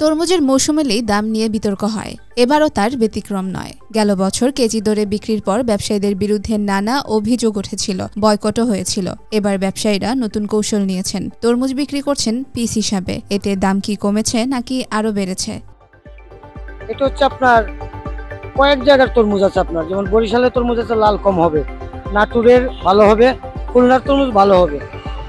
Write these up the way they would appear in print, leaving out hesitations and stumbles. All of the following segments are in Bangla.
তরমুজের মৌসুম এলেই দাম নিয়ে বিতর্ক হয়, এবারও তার ব্যতিক্রম নয়। গেল বছর কেজি দরে বিক্রির পর ব্যবসায়ীদের বিরুদ্ধে নানা অভিযোগ উঠেছিল, বয়কটও হয়েছিল। এবার ব্যবসায়ীরা নতুন কৌশল নিয়েছেন, তরমুজ বিক্রি করছেন পিস হিসাবে। এতে দাম কি কমেছে নাকি আরো বেড়েছে? এটা হচ্ছে আপনার কয়েক জায়গার তরমুজ আছে, আপনার যেমন বরিশালের তরমুজ আছে লাল কম হবে, নাটোরের ভালো হবে, খুলনার তরমুজ ভালো হবে।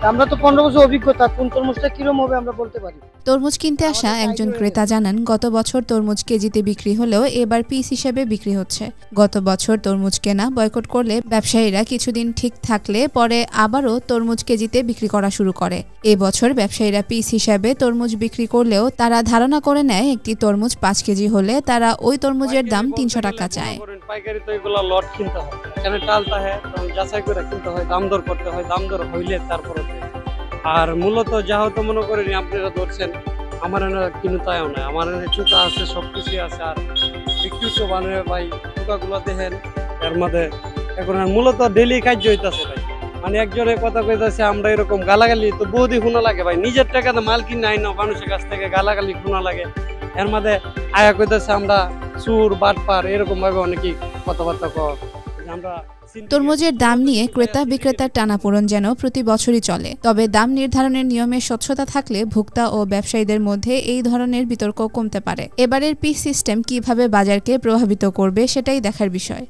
আমরা তো 15 বছর অভিজ্ঞতা, কোন তরমুজটা কিরম হবে আমরা বলতে পারি। তরমুজ কিনতে আসা একজন ক্রেতা জানান, গত বছর তরমুজ কেজিতে বিক্রি হলেও এবার পিস হিসেবে বিক্রি হচ্ছে। গত বছর তরমুজ কেনা বয়কট করলে ব্যবসায়ীরা কিছুদিন ঠিক থাকলে পরে আবারও তরমুজ কেজিতে বিক্রি করা শুরু করে। এবছর ব্যবসায়ীরা পিস হিসাবে তরমুজ বিক্রি করলেও তারা ধারণা করে নেয় একটি তরমুজ 5 কেজি হলে তারা ওই তরমুজের দাম 300 টাকা চায়। পাইকারি তো এগুলো লট কিনতে হয়, এখানে টালতে হয়, যাচাই করে কিনতে হয়, দাম দর করতে হয়, দাম দর হইলে তারপরে। আর মূলত যা হতো মনে করেনি আপনারা ধরছেন, আমার কিন্তু তাইও নয়, আমার চুকা আছে, সবকিছু আছে। আর বিক্রি তো বানাবে ভাই, চুকাগুলো দেখেন এর মধ্যে এখন মূলত ডেলি কার্য হইতেছে ভাই। মানে একজনের কথা কইতেছে আমরা এরকম গালাগালি তো বহুদিন শোনা লাগে ভাই, নিজের টাকাতে মাল কিনে আই না, মানুষের কাছ থেকে গালাগালি শোনা লাগে। এর মধ্যে আয়া কইতেছে আমরা চুর বাটপার, এরকম ভাবে অনেকেই কথাবার্তা কয়। আমরা তরমুজের দাম নিয়ে ক্রেতা বিক্রেতার টানাপোড়েন যেন প্রতি বছরই চলে। তবে দাম নির্ধারণের নিয়মে স্বচ্ছতা থাকলে ভোক্তা ও ব্যবসায়ীদের মধ্যে এই ধরনের বিতর্ক কমতে পারে। এবারের পিস সিস্টেম কিভাবে বাজারকে প্রভাবিত করবে সেটাই দেখার বিষয়।